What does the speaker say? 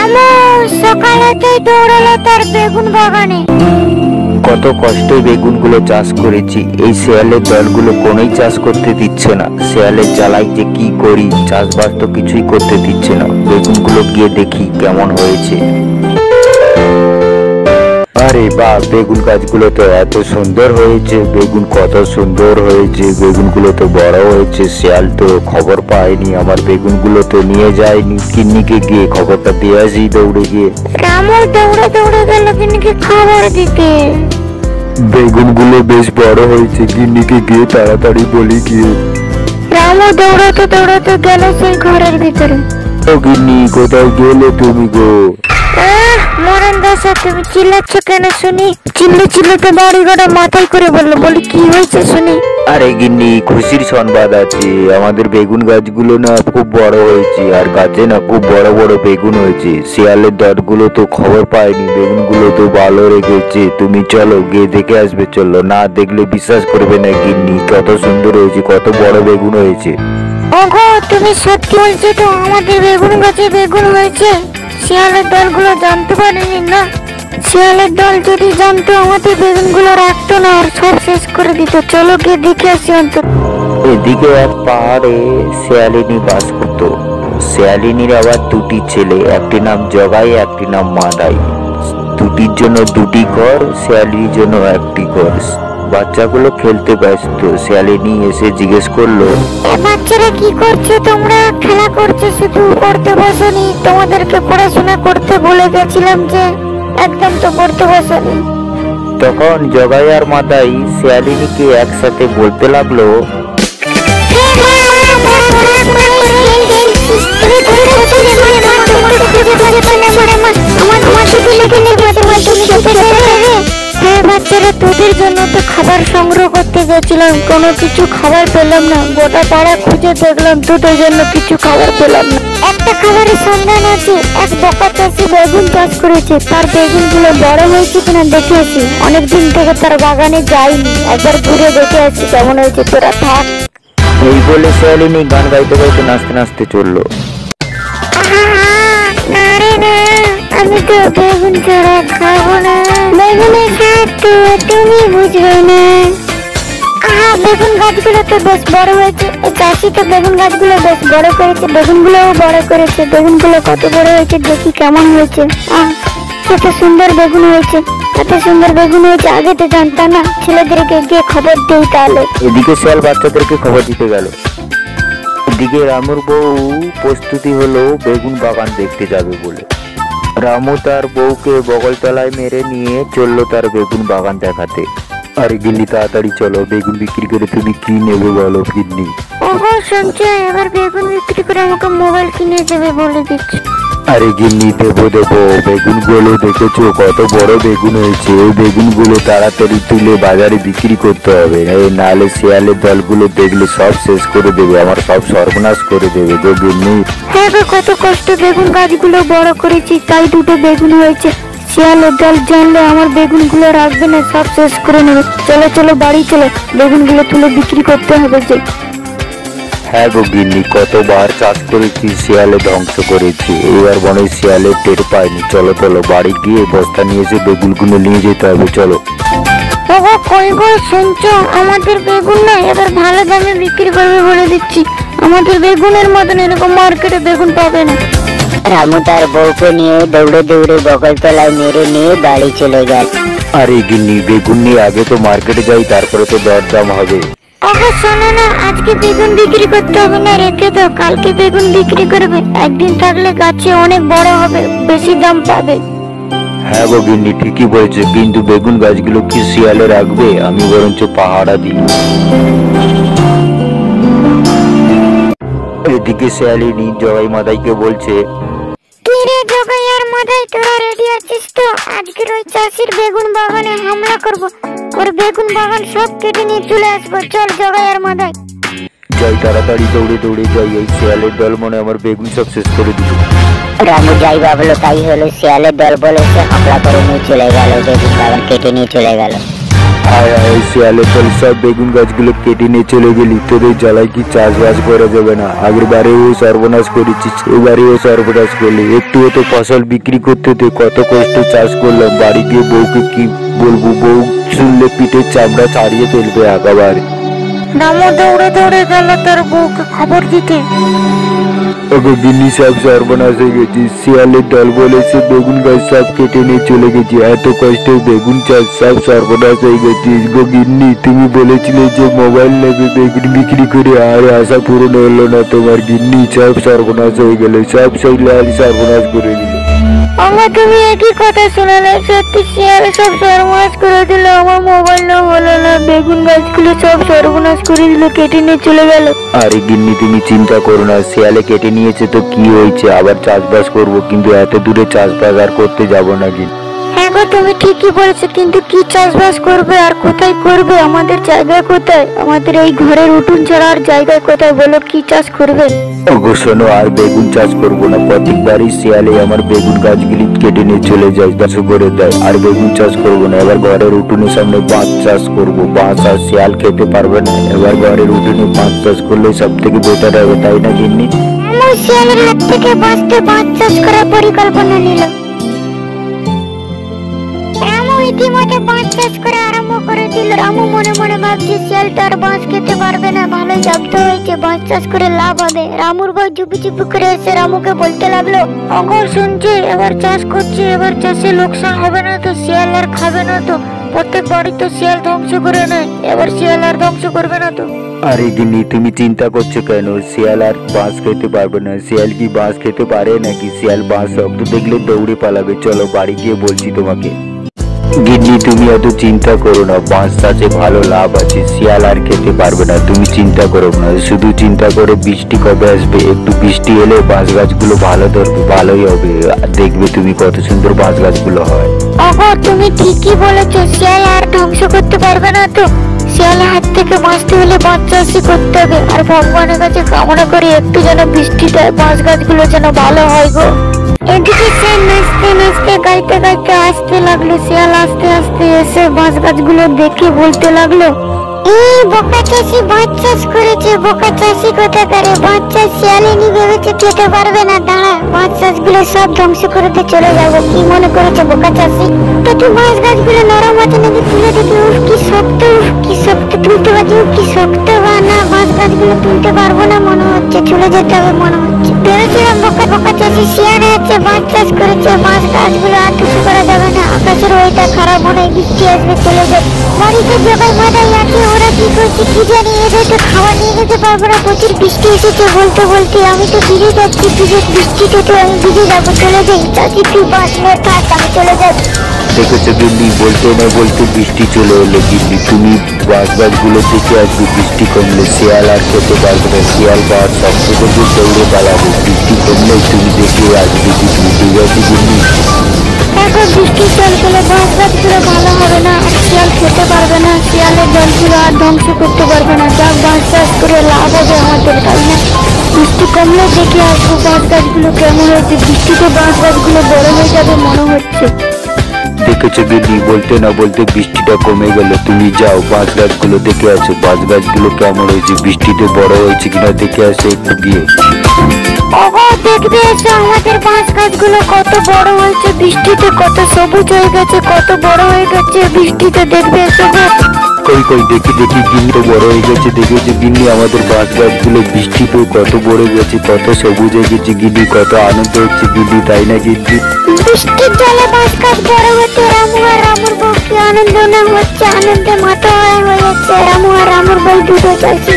এমন সকালেতেই দৌড়ালো তার বেগুন বাগানে। কত কষ্টে বেগুনগুলো চাষ করেছি, এই শেয়ালের দলগুলো কোনোই চাষ করতে দিচ্ছে না। শেয়ালের জ্বালাই যে কি করি, চাষবাস তো কিছুই করতে দিচ্ছে না। বেগুনগুলো গিয়ে দেখি কেমন হয়েছে। আরে বাহ, বেগুন গাছগুলো তো এত সুন্দর হয়েছে, বেগুন কত সুন্দর হয়েছে, বেগুনগুলো তো বড় হয়েছে। শেয়াল তো খবর পায়নি, আমার বেগুনগুলো তো নিয়ে যায়নি। কিন্নিকে গিয়ে খবরটা দিয়ে আসি দৌড়ে গিয়ে। রামু দৌড়ে দৌড়ে গেল কিন্নিকে খাবার দিতে। বেগুনগুলো বেশ বড় হয়েছে, গিন্নিকে গিয়ে তাড়াতাড়ি বলি গিয়ে। রামু দৌড়াতে দৌড়াতে গেল সেই ঘরের ভিতরে। ও গিন্নি, কোথায় গেলে তুমি গো? মরণ দাসা, তুমি চিল্লাচ্ছ কেন শুনি? চিল্লে চিল্লে তো বাড়ি ঘোড়া মাথায় করে বললো। বলি কি হয়েছে শুনি? আরে গিন্নি, খুশির সংবাদ আছে। আমাদের বেগুন গাছগুলো না খুব বড় হয়েছে, আর গাছে না খুব বড় বড় বেগুন হয়েছে। শিয়ালের দলগুলো তো খবর পায়নি, বেগুনগুলো তো ভালো রেখেছে। তুমি চলো গিয়ে দেখে আসবে। চলো, না দেখলে বিশ্বাস করবে না গিন্নি, কত সুন্দর হয়েছে, কত বড় বেগুন হয়েছে। ওগো, তুমি সত্যি বলছো তো? আমাদের বেগুন গাছে বেগুন হয়েছে? শিয়ালের দলগুলো জানতে পারেনি না? শিয়ালের দল যদি জানতো আমাদের বেগুনগুলো রাখতো না, আর সব শেষ করে দিত। চলো গিয়ে দেখে আসি অন্তত। এদিকে এক পাহাড়ে শিয়ালিনী বাস করত। শিয়ালিনীর আবার দুটি ছেলে, একটি নাম জগাই, একটি নাম মাদাই। দুটির জন্য দুটি ঘর, শিয়ালিনীর জন্য একটি ঘর। বাচ্চাগুলো খেলতে ব্যস্ত। শিয়ালিনী এসে জিজ্ঞেস করলো, বাচ্চারা কি করছো তোমরা? খেলা করছো শুধু, পড়তে বসোনি? তোমাদেরকে পড়াশোনা করতে বলে গেছিলাম যে, একদম তো পড়তে বসোনি। তখন জগাই আর মাদাই শিয়ালিনীকে একসাথে বলতে লাগলো, বাচ্চারা, তোদের জন্য তো খাবার সংগ্রহ করতে গেছিলাম, কোনো কিছু খাবার পেলাম না। গোটা পাড়া খুঁজে দেখলাম, তোদের জন্য কিছু খাবার পেলাম না। একটা খাবারের সন্ধান আছে। এক বকা চাষি বেগুন চাষ করেছে, তার বেগুন গুলো বড় হয়েছে কিনা দেখে আসি। অনেকদিন থেকে তার বাগানে যাইনি, একবার ঘুরে দেখে আসি কেমন হয়েছে। তোরা থাক। এই বলে শিয়ালিনী গান গাইতে গাইতে নাচতে নাচতে চললো। আমি তো বেগুন ছাড়া খাবো না, বেগুনের স্বাদ তো তুমি বুঝবে না। বেগুন গাছগুলো তো বেশ বড় হয়েছে। চাষি তো বেগুন গাছগুলো বেশ বড় করেছে, বেগুনগুলোও বড় করেছে। বেগুনগুলো কত বড় হয়েছে দেখি কেমন হয়েছে। কত সুন্দর বেগুন হয়েছে, এত সুন্দর বেগুন হয়েছে আগে তো জানতাম না। ছেলেদেরকে গিয়ে খবর দিই তাহলে। এদিকে শিয়াল বাচ্চাদেরকে খবর দিতে গেল। এদিকে রামুর বউ প্রস্তুতি হলো বেগুন বাগান দেখতে যাবে বলে। রামু তার বউকে বগল তলায় মেরে নিয়ে চললো তার বেগুন বাগান দেখাতে। আরে গিন্নি, তাড়াতাড়ি চলো, বেগুন বিক্রি করে তুমি কি নেবে বলো গিন্নি? ওগো শুনছো, এবার বেগুন বিক্রি করে আমাকে মোবাইল কিনে দেবে বলে দিচ্ছি। আরে গিন্নি, দেবো দেবো। বেগুনগুলো দেখেছো কত বড় বেগুন হয়েছে? এই বেগুনগুলো তাড়াতাড়ি তুলে বাজারে বিক্রি করতে হবে, নাহলে শিয়ালের দলগুলো দেখলে সব শেষ করে দেবে, আমার সব সর্বনাশ করে দেবে গো গিন্নি। হ্যাঁ গো, কত কষ্ট বেগুন গাছগুলো বড় করেছি, তাই দুটো বেগুন হয়েছে। শিয়ালের দল জানলে আমার বেগুনগুলো রাখবে না, সব শেষ করে নেবে। চলো চলো বাড়ি চলো, বেগুনগুলো তুলে বিক্রি করতে হবে যে। হ্যাঁ গো গিন্নি, কতবার চাষ করেছি, শিয়ালে ধ্বংস করেছি, এবার মনে হয় শিয়ালে টের পায়নি। চলো চলো, বাড়ি গিয়ে বস্তা নিয়ে এসে বেগুনগুলো নিয়ে যেতে হবে। চলো। ওগো কই গো শুনছো, আমাদের বেগুন না এবার ভালো দামে বিক্রি করবে বলে দিচ্ছি। আমাদের বেগুনের মতন এরকম মার্কেটে বেগুন পাবে না। রামু তার বউকে নিয়ে দৌড়ে দৌড়ে বগল তলায় মেরে নিয়ে বাড়ি চলে গেল। আরে গিন্নি, বেগুন নিয়ে আগে তো মার্কেটে যাই, তারপরে তো দরদাম হবে। ওগো শোনো না, আজকে বেগুন বিক্রি করতে হবে না, রেখে দাও, কালকে বেগুন বিক্রি করবে। একদিন থাকলে গাছে অনেক বড় হবে, বেশি দাম পাবে। হ্যাঁ গো গিন্নি, ঠিকই বলছে, কিন্তু বেগুন গাছগুলো কি শিয়ালে রাখবে? আমি বরঞ্চ পাহারা দিই। এদিকে শিয়ালিনী জগাই মাদাইকে বলছে, কি রে জগাই আর মাদাই, তোরা রেডি আছিস তো? আজকের ওই চাষির বেগুন বাগানে হামলা করব, ওর বেগুন বাগান সব কেটে নিয়ে চলে আসবো। চল জগাই আর মাদাই যাই, তাড়াতাড়ি দৌড়ে দৌড়ে যাই, এই শিয়ালের দল মনে আমার বেগুন সব শেষ করে দিল। রামু যাই ভাবলো তাই হলো, শিয়ালের দল বলে সে হামলা করে নিয়ে চলে গেল, বেগুন বাগান কেটে নিয়ে চলে গেল। আয় আয় শিয়ালের দল, সব বেগুন গাছগুলো কেটে নিয়ে চলে গেলি। তোদের জ্বালায় কি চাষবাস করা যাবে না? আগের বারেও সর্বনাশ করেছিস, এবারেও সর্বনাশ করলি। একটুও তো ফসল বিক্রি করতে দে, কত কষ্ট চাষ করলাম। বাড়ি গিয়ে বউকে কি বলবো? বউ শুনলে পিঠের চামড়া ছাড়িয়ে ফেলবে একেবারে। রামু দৌড়ে দৌড়ে গেল তার বউকে খবর দিতে। ওগো গিন্নি, সব সর্বনাশ হয়ে গেছে। শিয়ালের দল বলেছে বেগুন গাছ সব কেটে নিয়ে চলে গেছে। এত কষ্টে বেগুন চাষ সব সর্বনাশ হয়ে গেছে। গো গিন্নি, তুমি বলেছিলে যে মোবাইল নেবে বেগুন বিক্রি করে, আর আশা পূরণ হলো না তোমার। গিন্নি, সব সর্বনাশ হয়ে গেল, সব শিয়াল সর্বনাশ করে দিল। আমার তুমি একই কথা শোনালে, সত্যি শিয়াল সব সর্বনাশ করে দিল। আমার মোবাইল হলো না, বেগুন গাছগুলো সব সর্বনাশ করে দিল, কেটে নিয়ে চলে গেল। আরে গিন্নি, তুমি চিন্তা করো না, শিয়ালে কেটে নিয়েছে তো কি হয়েছে, আবার চাষবাস করবো, কিন্তু এত দূরে চাষবাস আর করতে যাবো না। গিন্নি, হ্যাঁ গো, তুমি ঠিকই বলেছো, কিন্তু কি চাষবাস করবে আর কোথায় করবে? আমাদের জায়গা কোথায়? আমাদের এই ঘরের উঠোন ছাড়া আর জায়গা কোথায়? বলো, কি চাষ করবে? ওগো শোনো, আর বেগুন চাষ করবো না। প্রত্যেকবারই শিয়ালে আমার বেগুন গাছগুলি কেটে নিয়ে চলে যায়, চাষ করে দেয়। আর বেগুন চাষ করবো না, এবার ঘরের উঠোনের সামনে বাঁশ চাষ করবো। বাঁশ আর শিয়াল খেতে পারবে না, এবার ঘরের উঠোনে বাঁশ চাষ করলে সব থেকে বেটার হবে, তাই না গিন্নি? আমার শিয়ালের হাত থেকে বাঁচতে বাঁশ চাষ করার পরিকল্পনা নিল। রামু ইতিমধ্যে বাঁশ চাষ করে আরম্ভ করে দিল। রামু মনে মনে ভাবছে শিয়াল তো আর বাঁশ খেতে পারবে না, ভালোই জব্দ হয়েছে, বাঁশ চাষ করে লাভ হবে। রামুর বউ চুপি চুপি করে এসে রামুকে বলতে লাগলো, অগর শুনছে এবার চাষ করছে, এবার চাষে লোকসান হবে না তো? শিয়াল আর খাবে না তো? প্রত্যেক বাড়ি তো শিয়াল ধ্বংস করে নেয়, এবার শিয়াল আর ধ্বংস করবে না তো? আরে গিন্নি, তুমি চিন্তা করছো কেন? শিয়াল আর বাঁশ খেতে পারবে না। শিয়াল কি বাঁশ খেতে পারে নাকি? শিয়াল বাঁশ শক্ত দেখলে দৌড়ে পালাবে। চলো বাড়ি গিয়ে বলছি তোমাকে। গিন্নি, তুমি এত চিন্তা করো না, বাঁশ চাষে ভালো লাভ আছে, শিয়াল আর খেতে পারবে না। তুমি চিন্তা করো না, শুধু চিন্তা করো বৃষ্টি কবে আসবে। একটু বৃষ্টি এলে বাঁশ গাছগুলো ভালো ধরবে, ভালোই হবে। আর দেখবে তুমি কত সুন্দর বাঁশ গাছগুলো হয়। ওগো, তুমি ঠিকই বলেছো, শিয়াল আর ধ্বংস করতে পারবে না তো? শিয়ালের হাত থেকে বাঁচতে হলে বাঁশ চাষই করতে হবে। আর ভগবানের কাছে কামনা করি একটু যেন বৃষ্টি দেয়, বাঁশ গাছগুলো যেন ভালো হয় গো। এদিকে সে নাচতে নাচতে গাইতে গাইতে আসতে লাগলো। শিয়াল আস্তে আস্তে এসে বাঁশ গাছগুলো দেখে বলতে লাগলো, এই বোকা চাষি বাঁশ চাষ করেছে, বোকা চাষি কোথাকারে। বাঁশ চাষ শিয়ালিনী ভেবেছে খেতে পারবে না, দাঁড়া, বাঁশ চাষগুলো সব ধ্বংস করতে চলে যাবো। কি মনে করেছে বোকা চাষি? একটু বাঁশ গাছগুলো নরম আছে নাকি তুলে দেখি। উফ কি শক্ত, উফ কি শক্ত, তুলতে পারছি। উফ কি শক্ত, বা না, বাঁশ গাছগুলো তুলতে পারবো না মনে হচ্ছে, চলে যেতে হবে মনে হচ্ছে। ভেবেছিলাম বোকা বোকা চাষি শিয়ালে আছে, বাঁশ চাষ করেছে, বাঁশ গাছগুলো আর কিছু করা যাবে না। আকাশের ওয়েদার খারাপ, মনে হয় বৃষ্টি আসবে, চলে যাবে। বাড়িতে জগাই মাথায় আছে, ওরা কি করছে কি জানি, এদের তো খাবার নিয়ে যেতে পারবো না, প্রচুর বৃষ্টি এসেছে। বলতে বলতে আমি তো ভিজে যাচ্ছি, বৃষ্টিতে তো আমি ভিজে যাবো, চলে যাই। চাষি তুই বাঁশ নিয়ে থাক, আমি চলে যাচ্ছি। দেখেছো গিন্নি, বলতে না বলতে বৃষ্টি চলে এলো। গিন্নি, তুমি বাঁশ গাছগুলো দেখে আসবে, বৃষ্টি কমলে শিয়াল আর খেতে পারবে না। শিয়াল বাঁশ শক্ত থেকে দৌড়ে পালাবে, বৃষ্টি কমলে তুমি দেখে আসবে। গিন্নি, ঠিক আছে গিন্নি? এখন বৃষ্টি জল গেলে বাঁশ গাছগুলো ভালো হবে না, আর শিয়াল খেতে পারবে না, শিয়ালের জলগুলো আর ধ্বংস করতে পারবে না। যাক, বাঁশ চাষ করে লাভ হবে আমাদের, তাই না? বৃষ্টি কমলে দেখে আসবো বাঁশ গাছগুলো কেমন হয়েছে। বৃষ্টিতে বাঁশ গাছগুলো বড় হয়ে যাবে মনে হচ্ছে। দেখেছো গিন্নি, বলতে না বলতে বৃষ্টিটা কমে গেল। তুমি যাও বাঁশ গাছগুলো দেখে আসো, বাঁশ গাছগুলো কেমন হয়েছে, বৃষ্টিতে বড় হয়েছে কিনা দেখে আসো একটু গিয়ে। ওগো, দেখবে এসো আমাদের বাঁশ গাছগুলো কত বড় হয়েছে, বৃষ্টিতে কত সবুজ হয়ে গেছে, কত বড় হয়ে গেছে বৃষ্টিতে, দেখবে এসো গো। কই কই, দেখি দেখি, গিন্নি তো বড় হয়ে গেছে। দেখেছো গিন্নি, আমাদের বাঁশ গাছগুলো বৃষ্টিতে কত বড় গেছে, কত সবুজ হয়ে গেছে। গিন্নি, কত আনন্দ হচ্ছে গিন্নি, তাই না গিন্নি? বৃষ্টির জলে বাঁশ গাছ বড় হতে রামু আর রামুর বউ কি আনন্দ না হচ্ছে, আনন্দে মাথা হয়ে যাচ্ছে। রামু আর রামুর বউ দুটো চাষি।